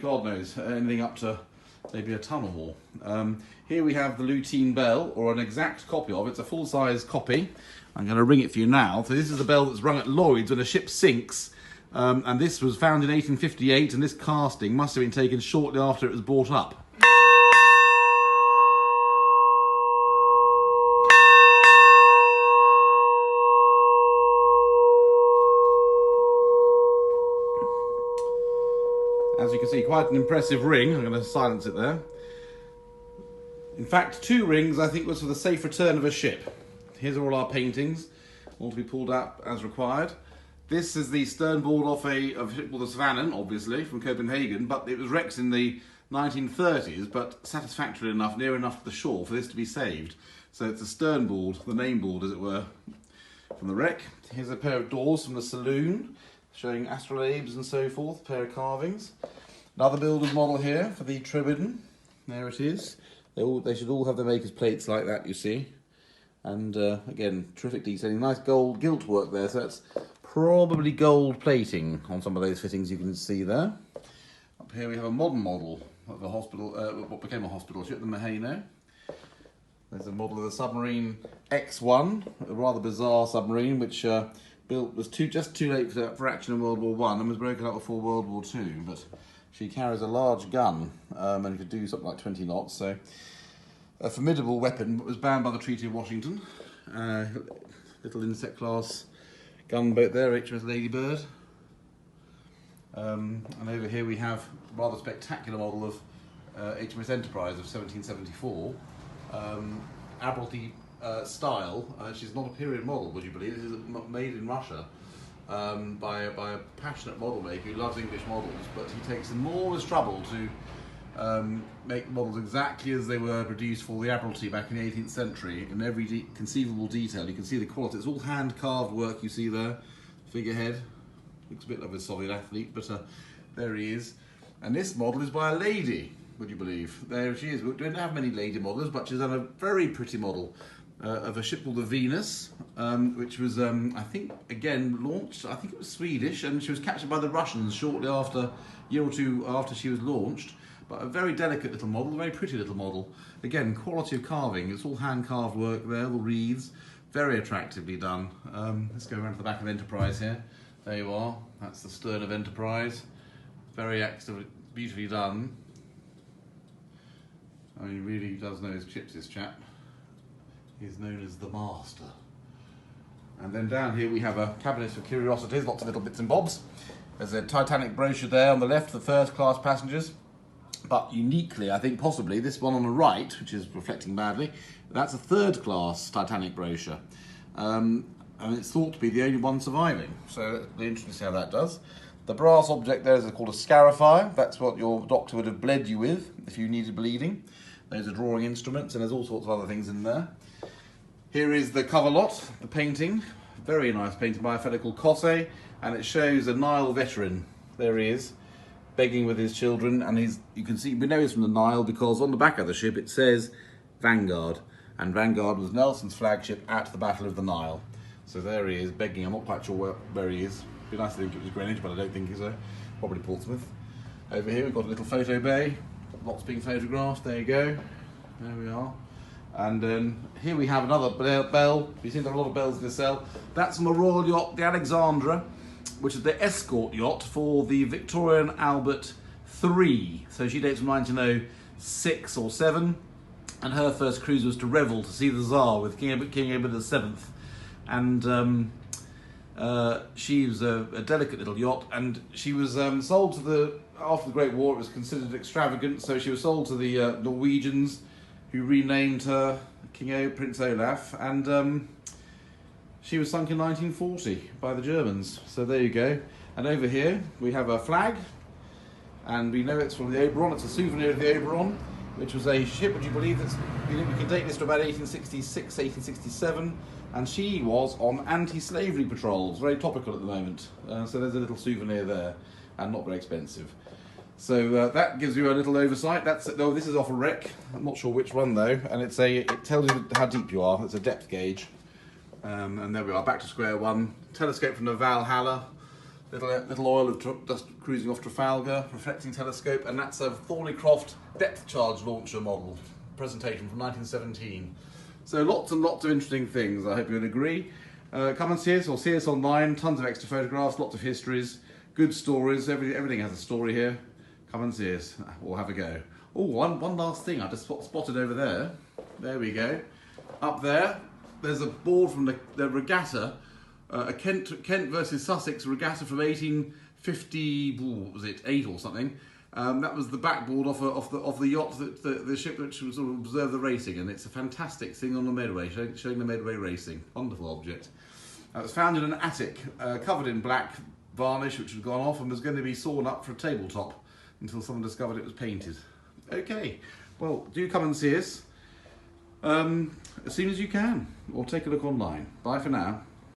God knows, anything up to maybe a ton or more. Here we have the Ltd bell, or an exact copy of it. It's a full-size copy. I'm going to ring it for you now. So this is the bell that's rung at Lloyd's when a ship sinks. And this was found in 1858, and this casting must have been taken shortly after it was brought up. As you can see, quite an impressive ring. I'm going to silence it there. In fact, 2 rings, I think, was for the safe return of a ship. Here's all our paintings, all to be pulled up as required. This is the sternboard off a ship called the Svanen, obviously, from Copenhagen, but it was wrecked in the 1930s, but satisfactory enough, near enough to the shore for this to be saved. So it's a sternboard, the main board, as it were, from the wreck. Here's a pair of doors from the saloon, showing astrolabes and so forth, a pair of carvings. Another builder's model here for the Trebidden. There it is. They should all have the maker's plates like that, you see. And again, terrific detailing. Nice gold gilt work there, so that's probably gold plating on some of those fittings you can see there. Up here we have a modern model of a hospital, what became a hospital ship, the Maheno. There's a model of the submarine X1, a rather bizarre submarine which was just too late for action in World War I and was broken up before World War II. But she carries a large gun and could do something like 20 knots. So a formidable weapon, but was banned by the Treaty of Washington. Little insect class gunboat there, HMS Ladybird. And over here we have a rather spectacular model of HMS Enterprise of 1774. Admiralty style. She's not a period model, would you believe? This is made in Russia by a passionate model maker who loves English models, but he takes enormous trouble to make models exactly as they were produced for the Admiralty back in the 18th century, in every conceivable detail. You can see the quality. It's all hand-carved work, you see there. Figurehead. Looks a bit like a Soviet athlete, but there he is. And this model is by a lady, would you believe? There she is. We don't have many lady modellers, but she's done a very pretty model of a ship called the Venus, which was, I think, again, launched, I think it was Swedish, and she was captured by the Russians shortly after, a year or two after she was launched. But a very delicate little model, a very pretty little model. Again, quality of carving, it's all hand-carved work there, the wreaths, very attractively done. Let's go around to the back of Enterprise here. There you are, that's the stern of Enterprise. Very beautifully done. I mean, he really does know his chips, this chap. He's known as the master. And then down here we have a cabinet for curiosities, lots of little bits and bobs. There's a Titanic brochure there on the left for the first-class passengers. But uniquely, I think possibly, this one on the right, which is reflecting badly, that's a third-class Titanic brochure. And it's thought to be the only one surviving. So it'll be interesting to see how that does. The brass object there is called a scarifier. That's what your doctor would have bled you with if you needed bleeding. Those are drawing instruments, and there's all sorts of other things in there. Here is the cover lot, the painting. Very nice painting by a fellow called Cosse, and it shows a Nile veteran. There he is, begging with his children, and you can see, we know he's from the Nile because on the back of the ship it says Vanguard, and Vanguard was Nelson's flagship at the Battle of the Nile. So there he is, begging. I'm not quite sure where he is. It'd be nice to think it was Greenwich, but I don't think so. Probably Portsmouth. Over here we've got a little photo bay, lots being photographed. There you go. There we are. And then here we have another bell. You see there are a lot of bells in this cell. That's from a royal yacht, the Alexandra, which is the escort yacht for the Victoria and Albert III. So she dates from 1906 or 7, and her first cruise was to Revel to see the Tsar with King Edward VII. And she was a delicate little yacht, and she was sold to after the Great War. It was considered extravagant, so she was sold to the Norwegians, who renamed her Prince Olaf, and she was sunk in 1940 by the Germans. So there you go. And over here we have a flag, and we know it's from the Oberon. It's a souvenir of the Oberon, which was a ship, would you believe, we can date this to about 1866, 1867, and she was on anti-slavery patrols, very topical at the moment. So there's a little souvenir there, and not very expensive. So that gives you a little oversight. This is off a wreck. I'm not sure which one though, and it tells you how deep you are. It's a depth gauge. And there we are, back to square one. Telescope from the Valhalla. Little oil of dust cruising off Trafalgar, reflecting telescope, and that's a Thornycroft depth charge launcher model, presentation from 1917. So lots and lots of interesting things, I hope you'll agree. Come and see us, or see us online, tons of extra photographs, lots of histories, good stories, everything has a story here. Come and see us, or have a go. Oh, one last thing I just spotted over there. There we go. Up there, there's a board from the regatta, a Kent versus Sussex regatta from 1850, what was it, 8 or something. That was the backboard of the yacht, the ship which was sort of observed the racing, and it's a fantastic thing on the Medway, showing the Medway racing. Wonderful object. It was found in an attic, covered in black varnish, which had gone off and was going to be sawn up for a tabletop until someone discovered it was painted. Okay, well, do come and see us as soon as you can, or take a look online. Bye for now.